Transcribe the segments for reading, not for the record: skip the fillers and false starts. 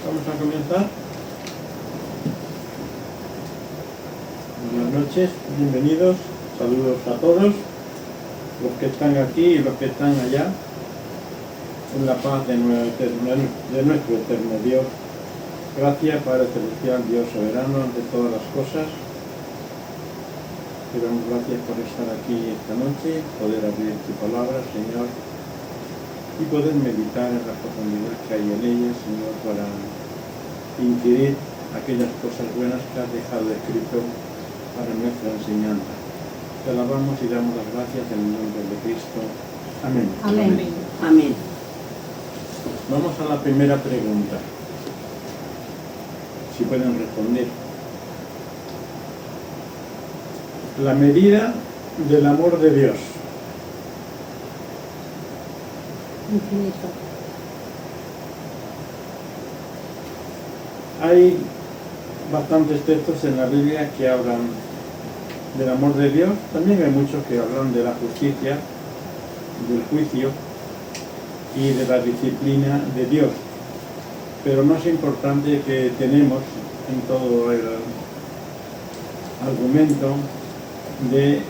Vamos a comenzar. Buenas noches, bienvenidos, saludos a todos, los que están aquí y los que están allá, en la paz de nuestro eterno Dios. Gracias, Padre Celestial, Dios soberano ante todas las cosas. Te damos gracias por estar aquí esta noche, poder abrir tu palabra, Señor, y poder meditar en la profundidad que hay en ella, Señor, para inquirir aquellas cosas buenas que has dejado escrito para nuestra enseñanza. Te alabamos y damos las gracias en el nombre de Cristo. Amén. Amén. Amén. Vamos a la primera pregunta. Si pueden responder. La medida del amor de Dios. Infinito. Hay bastantes textos en la Biblia que hablan del amor de Dios. También hay muchos que hablan de la justicia, del juicio y de la disciplina de Dios. Pero más importante que tenemos en todo el argumento de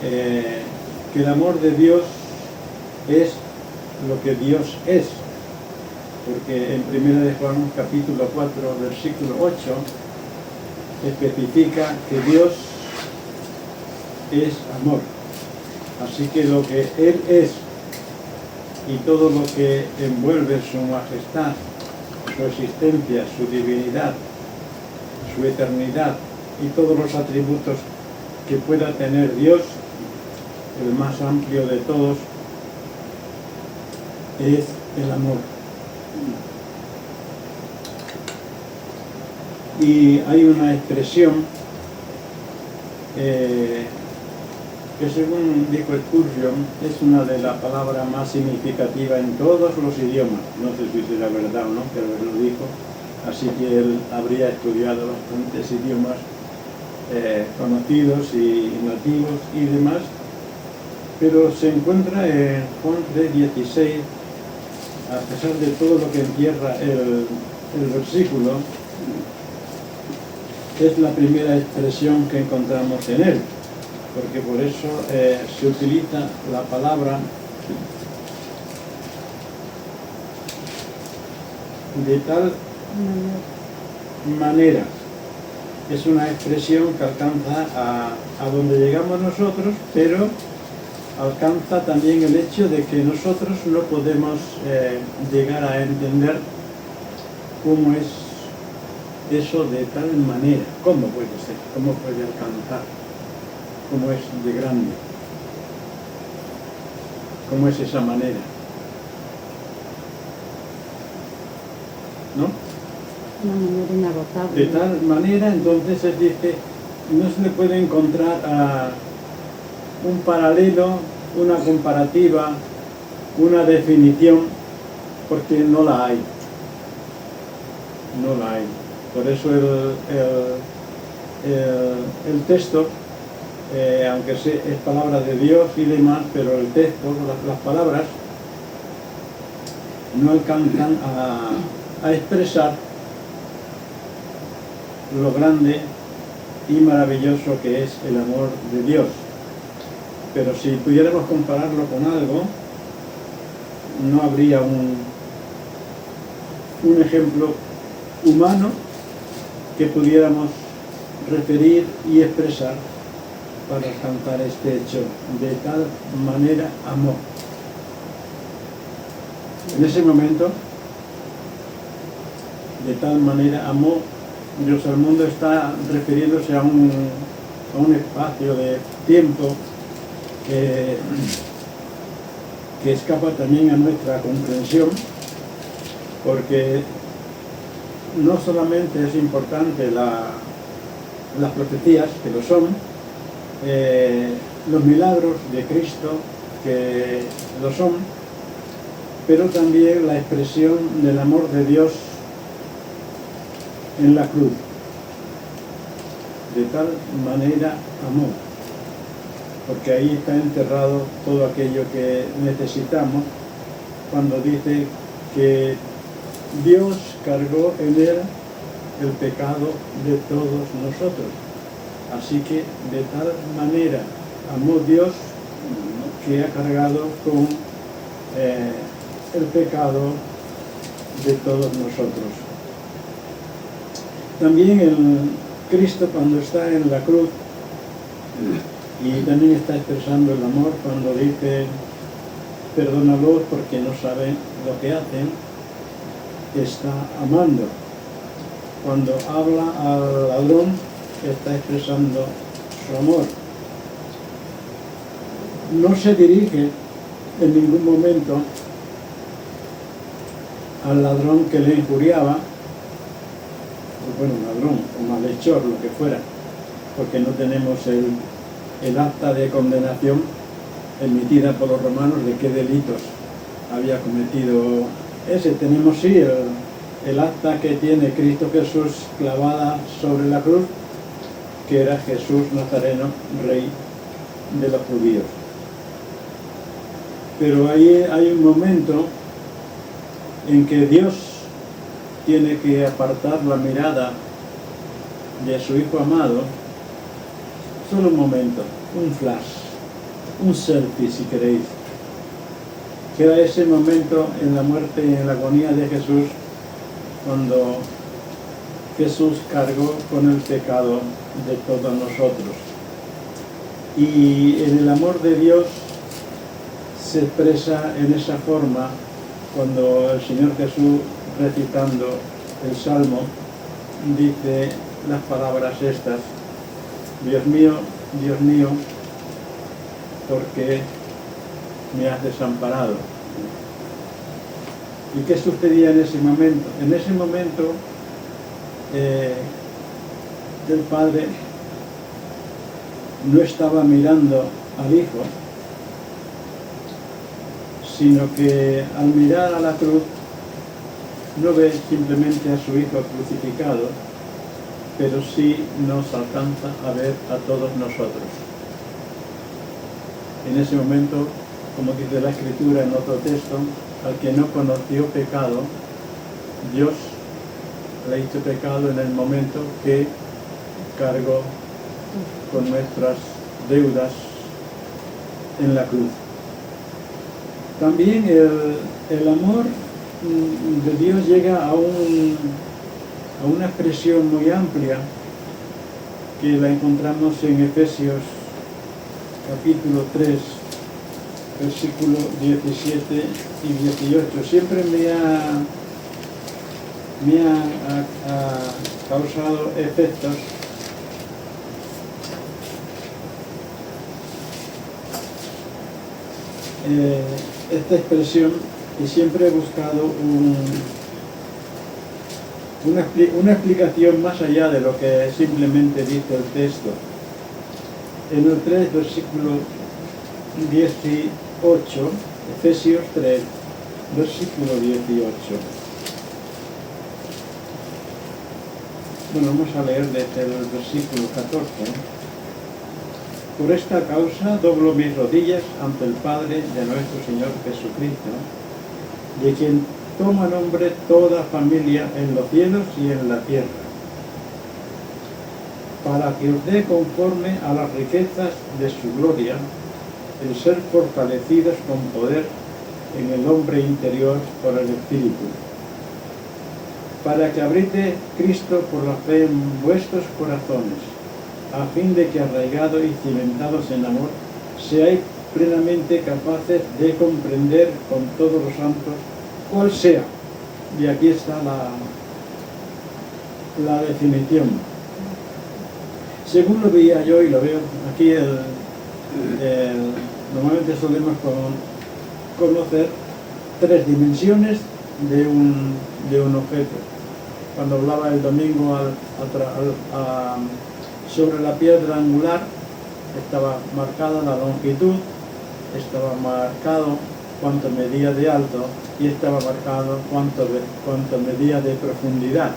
que el amor de Dios es lo que Dios es. Porque en 1 de Juan capítulo 4 versículo 8 especifica que Dios es amor. Así que lo que Él es y todo lo que envuelve su majestad, su existencia, su divinidad, su eternidad y todos los atributos que pueda tener Dios, el más amplio de todos, es el amor. Y hay una expresión que, según dijo Spurgeon, es una de las palabras más significativas en todos los idiomas. No sé si será verdad o no, pero él lo dijo. Así que él habría estudiado bastantes idiomas conocidos y nativos y demás. Pero se encuentra en Juan 3:16, a pesar de todo lo que encierra el versículo, es la primera expresión que encontramos en él, porque por eso se utiliza la palabra de tal manera. Es una expresión que alcanza a donde llegamos nosotros, pero alcanza también el hecho de que nosotros no podemos llegar a entender cómo es eso de tal manera. ¿Cómo puede ser? ¿Cómo puede alcanzar? ¿Cómo es de grande? ¿Cómo es esa manera? ¿No? Una manera inagotable. De tal manera, entonces él dice, no se le puede encontrar un paralelo, una comparativa, una definición, porque no la hay. No la hay. Por eso el texto, aunque es palabra de Dios y demás, pero el texto, las palabras, no alcanzan a expresar lo grande y maravilloso que es el amor de Dios. Pero si pudiéramos compararlo con algo, no habría un ejemplo humano que pudiéramos referir y expresar para alcanzar este hecho. De tal manera amó. En ese momento, de tal manera amó Dios al mundo, está refiriéndose a un espacio de tiempo que escapa también a nuestra comprensión, porque no solamente es importante las profecías, que lo son, los milagros de Cristo, que lo son, pero también la expresión del amor de Dios en la cruz. De tal manera amó, porque ahí está enterrado todo aquello que necesitamos cuando dice que Dios cargó en él el pecado de todos nosotros. Así que de tal manera amó Dios que ha cargado con el pecado de todos nosotros. También el Cristo, cuando está en la cruz, y también está expresando el amor cuando dice perdónalos porque no saben lo que hacen, está amando. Cuando habla al ladrón, está expresando su amor. No se dirige en ningún momento al ladrón que le injuriaba, bueno, ladrón o malhechor, lo que fuera, porque no tenemos el acta de condenación emitida por los romanos de qué delitos había cometido ese. Tenemos sí el acta que tiene Cristo Jesús clavada sobre la cruz, que era Jesús Nazareno, Rey de los judíos. Pero ahí hay un momento en que Dios tiene que apartar la mirada de su Hijo amado, solo un momento, un flash, un selfie si queréis, que era ese momento en la muerte y en la agonía de Jesús, cuando Jesús cargó con el pecado de todos nosotros. Y en el amor de Dios se expresa en esa forma cuando el Señor Jesús, recitando el Salmo, dice las palabras estas: Dios mío, ¿por qué me has desamparado? ¿Y qué sucedía en ese momento? En ese momento el Padre no estaba mirando al Hijo, sino que al mirar a la cruz no ve simplemente a su Hijo crucificado, pero sí nos alcanza a ver a todos nosotros. En ese momento, como dice la Escritura en otro texto, al que no conoció pecado, Dios le hizo pecado en el momento que cargó con nuestras deudas en la cruz. También el amor de Dios llega a una expresión muy amplia que la encontramos en Efesios capítulo 3, versículos 17 y 18. Siempre me ha causado efectos esta expresión, y siempre he buscado una explicación más allá de lo que simplemente dice el texto. En el 3, versículo 18, Efesios 3, versículo 18. Bueno, vamos a leer desde el versículo 14. Por esta causa doblo mis rodillas ante el Padre de nuestro Señor Jesucristo, de quien toma nombre toda familia en los cielos y en la tierra, para que os dé conforme a las riquezas de su gloria el ser fortalecidos con poder en el hombre interior por el Espíritu, para que habite Cristo por la fe en vuestros corazones, a fin de que arraigados y cimentados en amor, seáis plenamente capaces de comprender con todos los santos cuál sea. Y aquí está la definición. Según lo veía yo y lo veo aquí, normalmente solemos conocer tres dimensiones de un objeto. Cuando hablaba el domingo sobre la piedra angular, estaba marcada la longitud, estaba marcado cuánto medía de alto y estaba marcado cuánto medía de profundidad.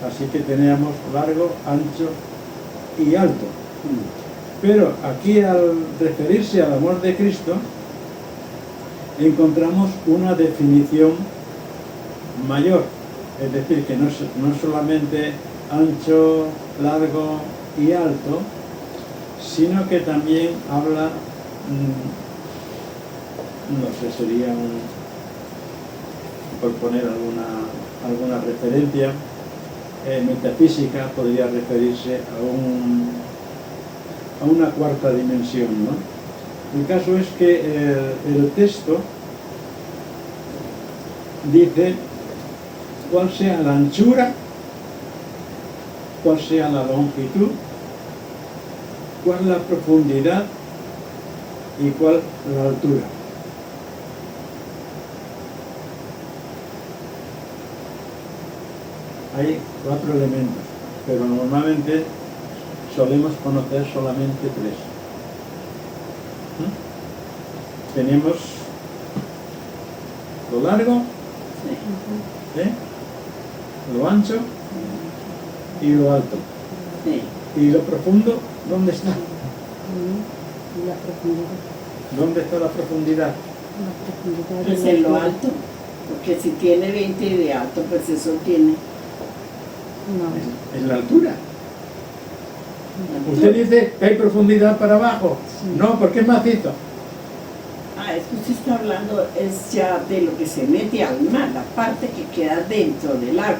Así que teníamos largo, ancho y alto. Pero aquí, al referirse al amor de Cristo, encontramos una definición mayor, Es decir, que no solamente ancho, largo y alto, sino que también habla, no sé, sería por poner alguna referencia metafísica, podría referirse a una cuarta dimensión, ¿no? El caso es que el texto dice cuál sea la anchura, cuál sea la longitud, cuál la profundidad y cuál la altura. Hay 4 elementos, pero normalmente solemos conocer solamente 3. Tenemos lo largo, lo ancho y lo alto. ¿Y lo profundo dónde está? La profundidad. ¿Dónde está la profundidad? La profundidad Pues de en la lo altura. alto, porque si tiene 20 de alto, pues eso tiene. No. En la altura. Usted dice que hay profundidad para abajo. Sí. No, porque es macizo. Es que usted está hablando es ya de lo que se mete al mar, la parte que queda dentro del agua.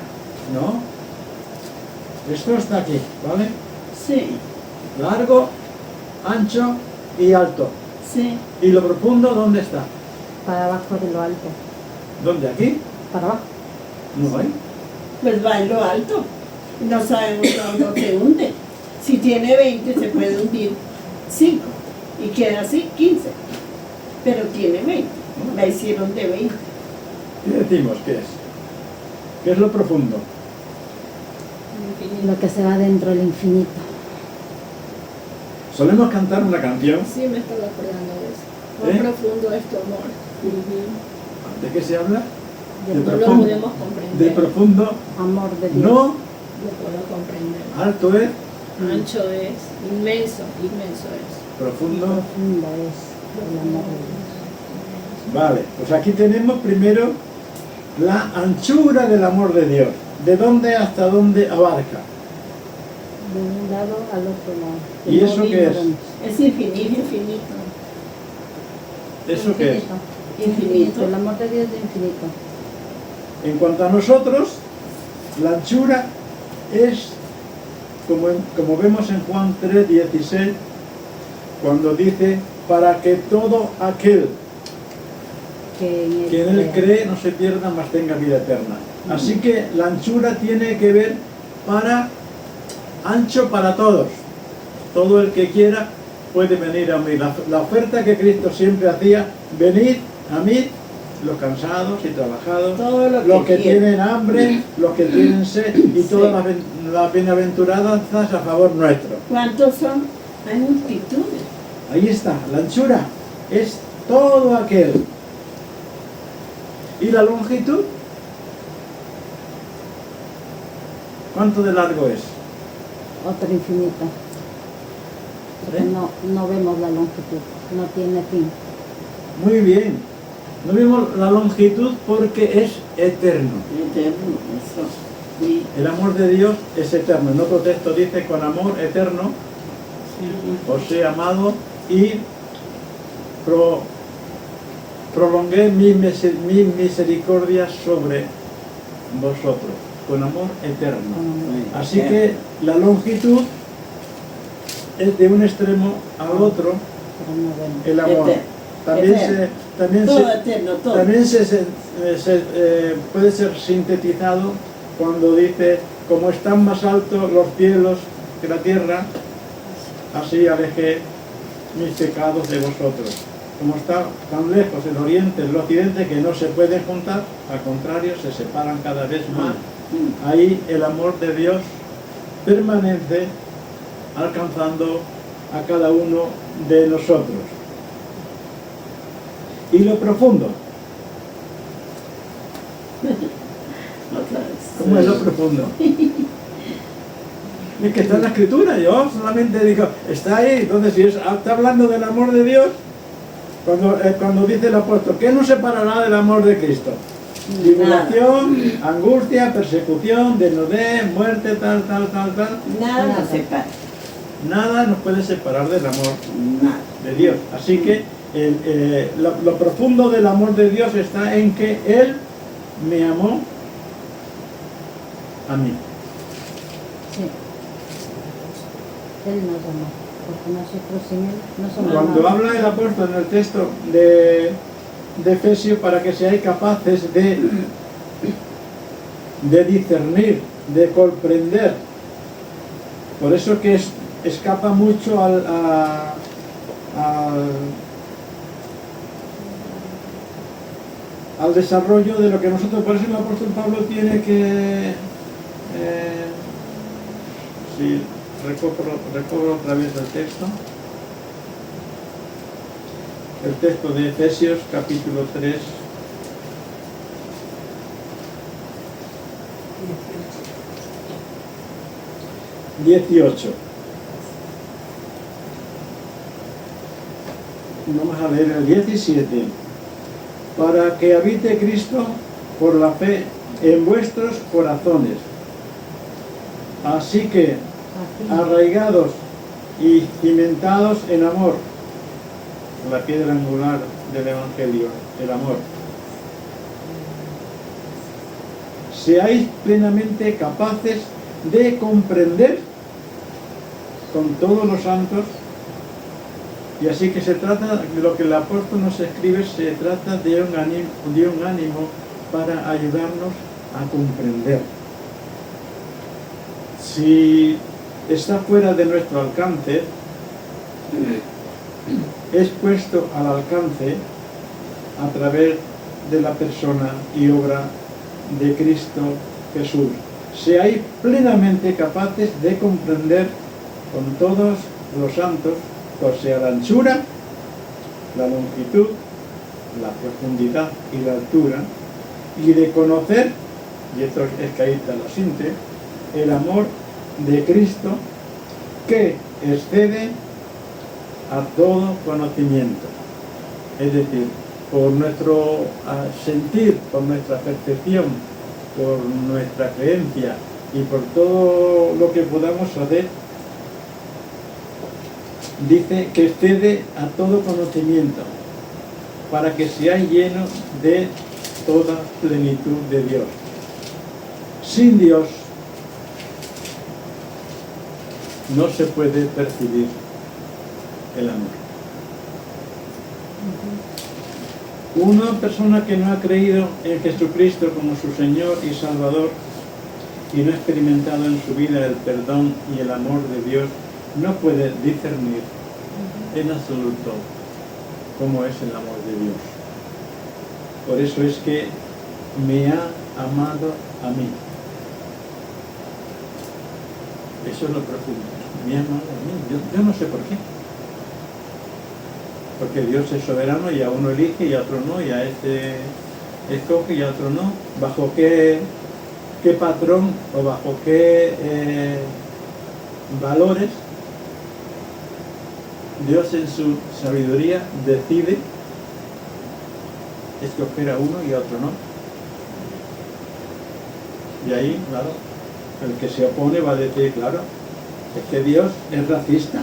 No. Esto está aquí, ¿vale? Sí, Largo, ancho y alto. sí. ¿Y lo profundo dónde está? Para abajo de lo alto. ¿Dónde? ¿Aquí? Para abajo. No hay. Pues va en lo alto. No sabemos dónde se hunde. Si tiene 20 se puede hundir 5 y queda así 15. Pero tiene 20. La hicieron de 20. ¿Qué decimos que es? ¿Qué es lo profundo? Lo que se va dentro del infinito. Solemos cantar una canción. Sí, me estaba acordando de eso. Cuán ¿Eh? profundo es tu amor. ¿De qué se habla? Del No lo profundo. podemos comprender. De profundo, amor de Dios. no, Lo puedo comprender. alto es, Ancho es, inmenso, inmenso es. profundo. Profundo es el amor de Dios. Vale, pues aquí tenemos primero la anchura del amor de Dios. ¿De dónde hasta dónde abarca? De un lado al otro lado. ¿Y eso No qué es? ignoremos. Es infinito. ¿Eso qué es? Infinito. El amor de Dios es infinito. En cuanto a nosotros, la anchura es, como vemos en Juan 3:16, cuando dice, para que todo aquel que en él cree no se pierda, mas tenga vida eterna. Así que la anchura tiene que ver para ancho para todos. Todo el que quiera puede venir a mí. La oferta que Cristo siempre hacía, venid a mí, los cansados y trabajados, Todo lo los que quiera. tienen hambre, los que tienen sed y todas las bienaventuranzas a favor nuestro. ¿Cuántos son? Hay multitudes. Ahí está, la anchura es todo aquel. ¿Y la longitud? ¿Cuánto de largo es? Otro infinito. Porque ¿Eh? no vemos la longitud. No tiene fin. Muy bien. No vemos la longitud porque es eterno. Eterno, eso. Sí. El amor de Dios es eterno. En otro texto dice, con amor eterno os he amado y prolongué mi misericordia sobre vosotros. Con amor eterno. Así que la longitud es de un extremo al otro Pero no vemos. el amor. Eterno. Todo eterno, todo. También puede ser sintetizado cuando dice, como están más altos los cielos que la tierra, así alejé mis pecados de vosotros. Como está tan lejos el oriente y el occidente que no se pueden juntar, al contrario, se separan cada vez más. Ahí el amor de Dios permanece alcanzando a cada uno de nosotros. Y lo profundo. Otra vez. ¿Cómo es lo profundo? Es que está en la escritura, yo solamente digo, está ahí. Entonces, si está hablando del amor de Dios, cuando dice el apóstol, ¿qué nos separará del amor de Cristo? tribulación, angustia, persecución, desnudez, muerte, tal. Nada nos separa. Nada nos puede separar del amor Nada. de Dios. Así que lo profundo del amor de Dios está en que Él me amó a mí. Sí. Él nos amó, porque nosotros sin Él no somos Cuando nada. habla el apóstol en el texto de Efesios, para que seáis capaces de discernir, de comprender, por eso que escapa mucho al desarrollo de lo que nosotros, por eso el apóstol Pablo tiene que, si recobro otra vez el texto de Efesios capítulo 3, (18). Vamos a leer el 17. Para que habite Cristo por la fe en vuestros corazones. Así que, Aquí. arraigados y cimentados en amor, la piedra angular del Evangelio, el amor. Seáis plenamente capaces de comprender con todos los santos. Y así que se trata, de lo que el apóstol nos escribe, se trata de un ánimo para ayudarnos a comprender. Si está fuera de nuestro alcance, es puesto al alcance a través de la persona y obra de Cristo Jesús. Seáis plenamente capaces de comprender con todos los santos, o sea, la anchura, la longitud, la profundidad y la altura, y de conocer, y esto es que ahí está la síntesis, el amor de Cristo que excede a todo conocimiento. Es decir, por nuestro sentir, por nuestra percepción, por nuestra creencia y por todo lo que podamos saber, dice que excede a todo conocimiento, para que seáis llenos de toda plenitud de Dios. Sin Dios no se puede percibir el amor. Una persona que no ha creído en Jesucristo como su Señor y Salvador y no ha experimentado en su vida el perdón y el amor de Dios, no puede discernir en absoluto cómo es el amor de Dios. Por eso es que me ha amado a mí. Eso es lo profundo. Me ha amado a mí. Yo no sé por qué. Porque Dios es soberano y a uno elige y a otro no, y a este escoge y a otro no. ¿Bajo qué patrón o bajo qué valores Dios en su sabiduría decide escoger a uno y a otro no? Y ahí, claro, el que se opone va a decir, claro, es que Dios es racista.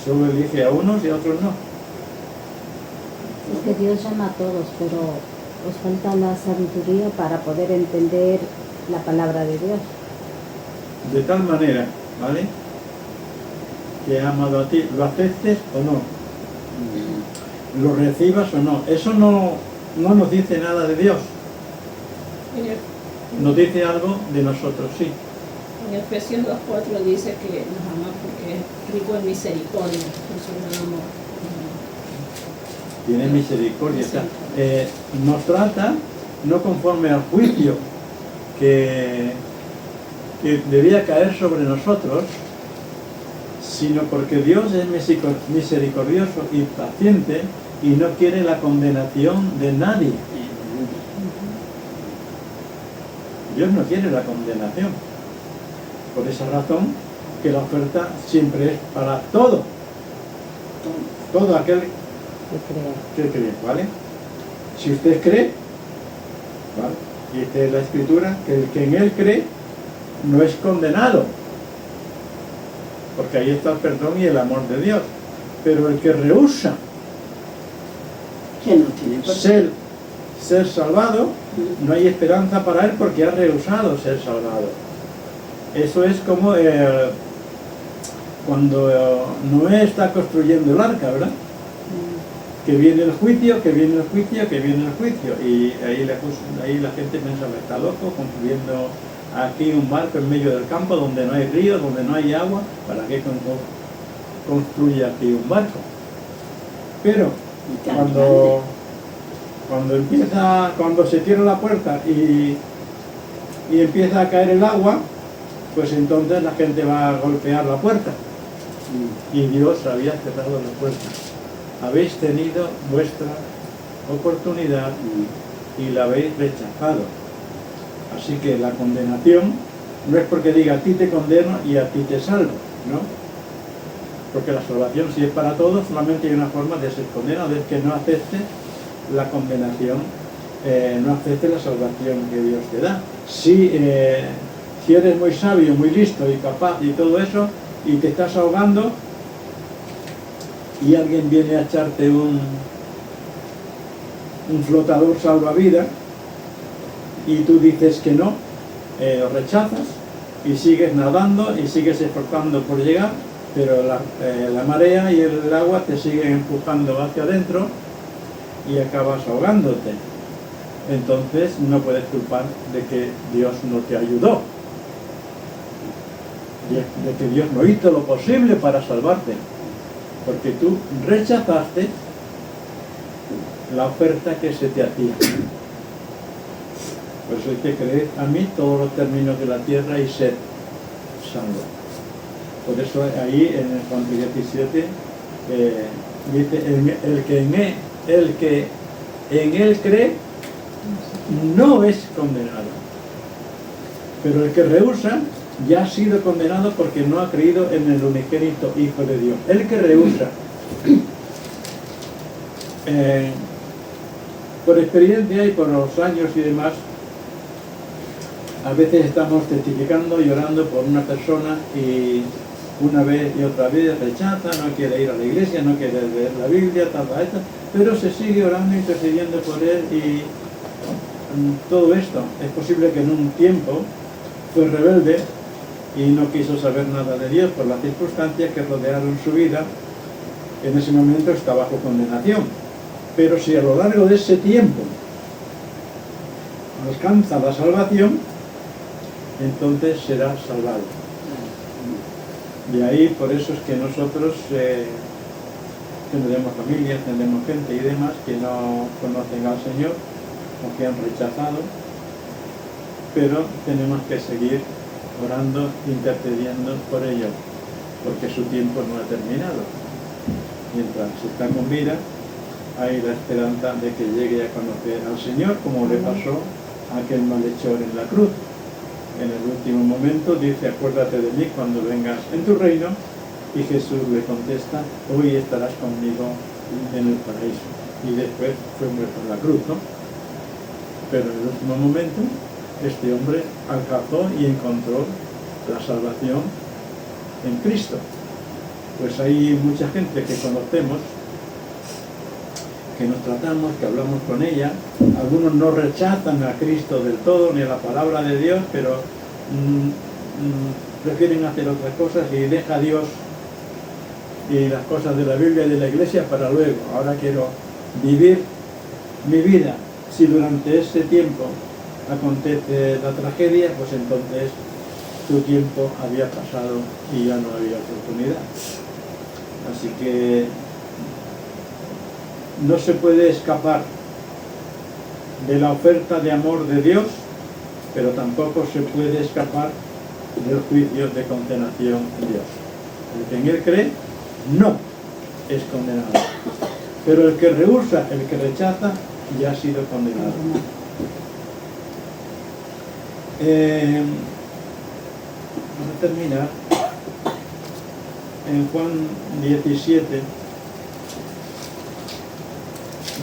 Solo elige a unos y a otros no. Es que Dios llama a todos, pero os falta la sabiduría para poder entender la palabra de Dios. De tal manera, ¿vale?, que ha amado a ti, lo aceptes o no, lo recibas o no. Eso no nos dice nada de Dios, nos dice algo de nosotros, sí. En Efesios 2:4 dice que nos ama porque es rico en misericordia, en su gran amor. Tiene misericordia. Nos trata no conforme al juicio que debía caer sobre nosotros, sino porque Dios es misericordioso y paciente y no quiere la condenación de nadie. Dios no quiere la condenación. Por esa razón que la oferta siempre es para todo. Todo aquel que cree. que cree, ¿vale? Si usted cree, ¿vale? Dice la Escritura que el que en él cree no es condenado, porque ahí está el perdón y el amor de Dios. Pero el que rehúsa Que no tiene por qué. ser salvado, no hay esperanza para él porque ha rehusado ser salvado. Eso es como cuando Noé está construyendo el arca, ¿verdad? Que viene el juicio, que viene el juicio, que viene el juicio. Y ahí la gente piensa que está loco construyendo aquí un barco en medio del campo donde no hay río, donde no hay agua. ¿Para qué construye aquí un barco? Pero Y tan grande. cuando se cierra la puerta y empieza a caer el agua, pues entonces la gente va a golpear la puerta. Y Dios había cerrado la puerta. Habéis tenido vuestra oportunidad y la habéis rechazado. Así que la condenación no es porque diga a ti te condeno y a ti te salvo, ¿no? Porque la salvación, si es para todos, solamente hay una forma de ser condenado, es que no acepte la condenación, no acepte la salvación que Dios te da. Si eres muy sabio, muy listo y capaz y todo eso, y te estás ahogando, y alguien viene a echarte un flotador salvavidas, y tú dices que no, lo rechazas, y sigues nadando y sigues esforzando por llegar, pero la marea y el agua te siguen empujando hacia adentro y acabas ahogándote. Entonces no puedes culpar de que Dios no te ayudó, de que Dios no hizo lo posible para salvarte, porque tú rechazaste la oferta que se te hacía. Por eso hay que creer a mí todos los términos de la tierra y ser salvo. Por eso ahí en el Juan 17 dice, el que en él cree no es condenado. Pero el que rehúsa ya ha sido condenado porque no ha creído en el unigénito Hijo de Dios. El que rehúsa. Por experiencia y por los años y demás, a veces estamos testificando y orando por una persona y una vez y otra vez rechaza, no quiere ir a la iglesia, no quiere leer la Biblia, pero se sigue orando y intercediendo por él y todo esto. Es posible que en un tiempo fue rebelde y no quiso saber nada de Dios por las circunstancias que rodearon su vida. En ese momento está bajo condenación. Pero si a lo largo de ese tiempo alcanza la salvación, entonces será salvado. De ahí, por eso es que nosotros tenemos familias, tenemos gente y demás que no conocen al Señor o que han rechazado, pero tenemos que seguir orando, intercediendo por ellos, porque su tiempo no ha terminado. Mientras está con vida, hay la esperanza de que llegue a conocer al Señor, como le pasó a aquel malhechor en la cruz. En el último momento dice, acuérdate de mí cuando vengas en tu reino, y Jesús le contesta, hoy estarás conmigo en el paraíso. Y después fue muerto en la cruz, ¿no? Pero en el último momento, este hombre alcanzó y encontró la salvación en Cristo. Pues hay mucha gente que conocemos, que nos tratamos, que hablamos con ella. Algunos no rechazan a Cristo del todo, ni a la palabra de Dios, pero prefieren hacer otras cosas y deja a Dios y las cosas de la Biblia y de la Iglesia para luego. Ahora quiero vivir mi vida. Si durante ese tiempo acontece la tragedia, pues entonces tu tiempo había pasado y ya no había oportunidad. Así que no se puede escapar de la oferta de amor de Dios, pero tampoco se puede escapar del juicio de condenación de Dios. El que en él cree no es condenado, pero el que rehúsa, el que rechaza, ya ha sido condenado. Vamos a terminar en Juan 17.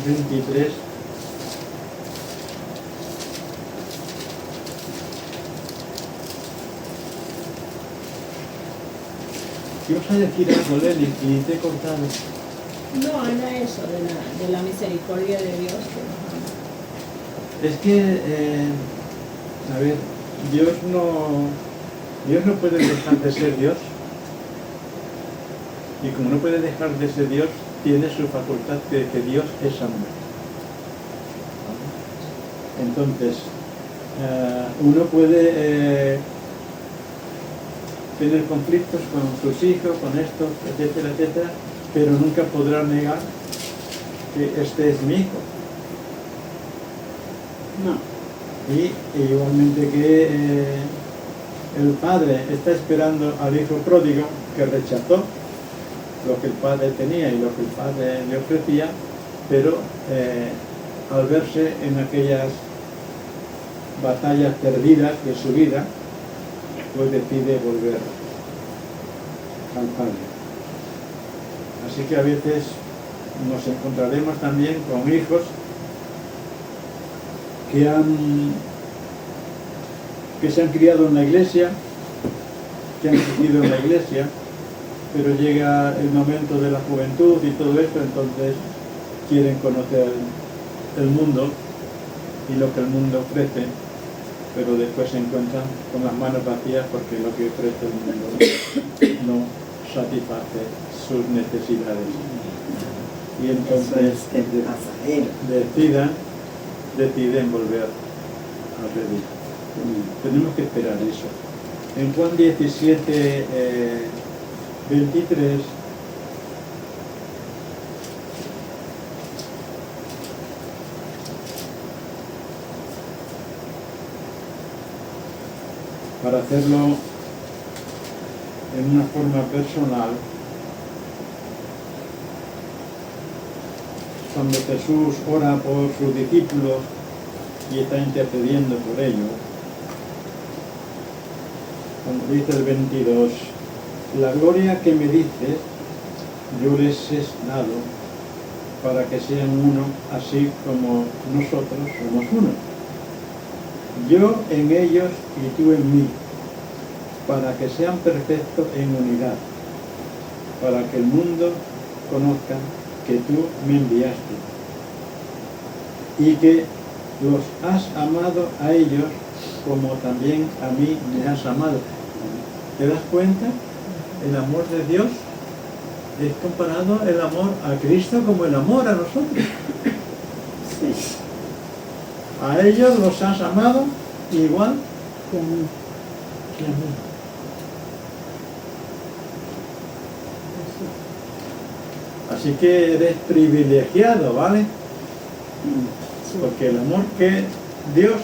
23. ¿Ibas a decir algo, Leli? Y te he cortado. No, era eso, de la misericordia de Dios que nos ama. Es que, a ver, Dios no puede dejar de ser Dios. Y como no puede dejar de ser Dios, tiene su facultad de que Dios es amor. Entonces, uno puede tener conflictos con sus hijos, con estos, etcétera, etcétera, pero nunca podrá negar que este es mi hijo. No. Y igualmente que el padre está esperando al hijo pródigo que rechazó lo que el padre tenía y lo que el padre le ofrecía, pero al verse en aquellas batallas perdidas de su vida, pues decide volver al padre. Así que a veces nos encontraremos también con hijos que se han criado en la iglesia, que han crecido en la iglesia, pero llega el momento de la juventud y todo esto, entonces quieren conocer el mundo y lo que el mundo ofrece, pero después se encuentran con las manos vacías porque lo que ofrece el mundo no satisface sus necesidades. Y entonces deciden volver al redil. Tenemos que esperar eso. En Juan 17, 23, para hacerlo en una forma personal, cuando Jesús ora por sus discípulos y está intercediendo por ellos, cuando dice el 22, la gloria que me dices, yo les he dado para que sean uno, así como nosotros somos uno. Yo en ellos y tú en mí, para que sean perfectos en unidad, para que el mundo conozca que tú me enviaste y que los has amado a ellos como también a mí me has amado. ¿Te das cuenta? El amor de Dios es comparado el amor a Cristo como el amor a nosotros. Sí. A ellos los has amado igual Que a mí. que a mí. Así que eres privilegiado, ¿vale? Sí. Porque el amor que Dios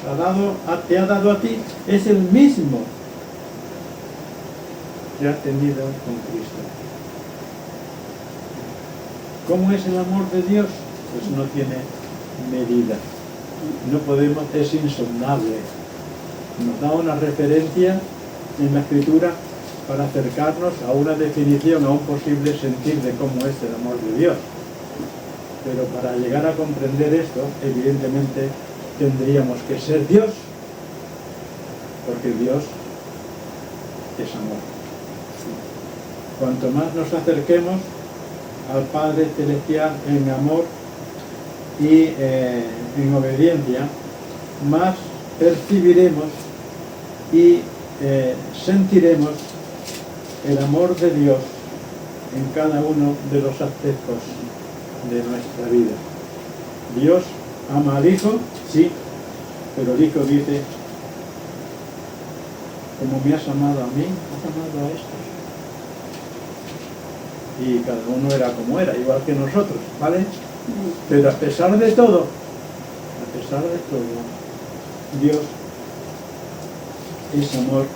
te ha dado a ti es el mismo que has tenido con Cristo. ¿Cómo es el amor de Dios? Pues no tiene medida. No podemos, es insondable. Nos da una referencia en la Escritura para acercarnos a una definición, a un posible sentir de cómo es el amor de Dios. Pero para llegar a comprender esto, evidentemente tendríamos que ser Dios, porque Dios es amor. Cuanto más nos acerquemos al Padre Celestial en amor y en obediencia, más percibiremos y sentiremos el amor de Dios en cada uno de los aspectos de nuestra vida. Dios ama al Hijo, sí, pero el Hijo dice, como me has amado a mí, has amado a estos. Y cada uno era como era, igual que nosotros, ¿vale? Pero a pesar de todo, Dios es amor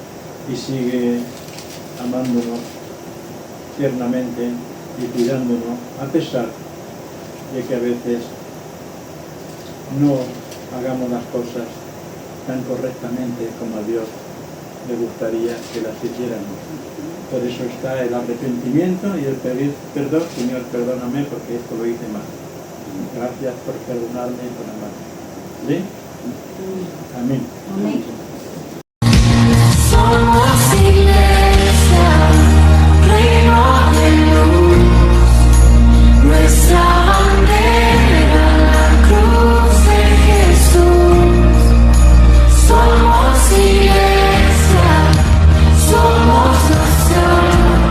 y sigue amándonos tiernamente y cuidándonos, a pesar de que a veces no hagamos las cosas tan correctamente como a Dios le gustaría que las hiciéramos. Por eso está el arrepentimiento y el pedir perdón. Señor, perdóname porque esto lo hice mal. Gracias por perdonarme y por amarme. ¿Sí? Amén. Amén.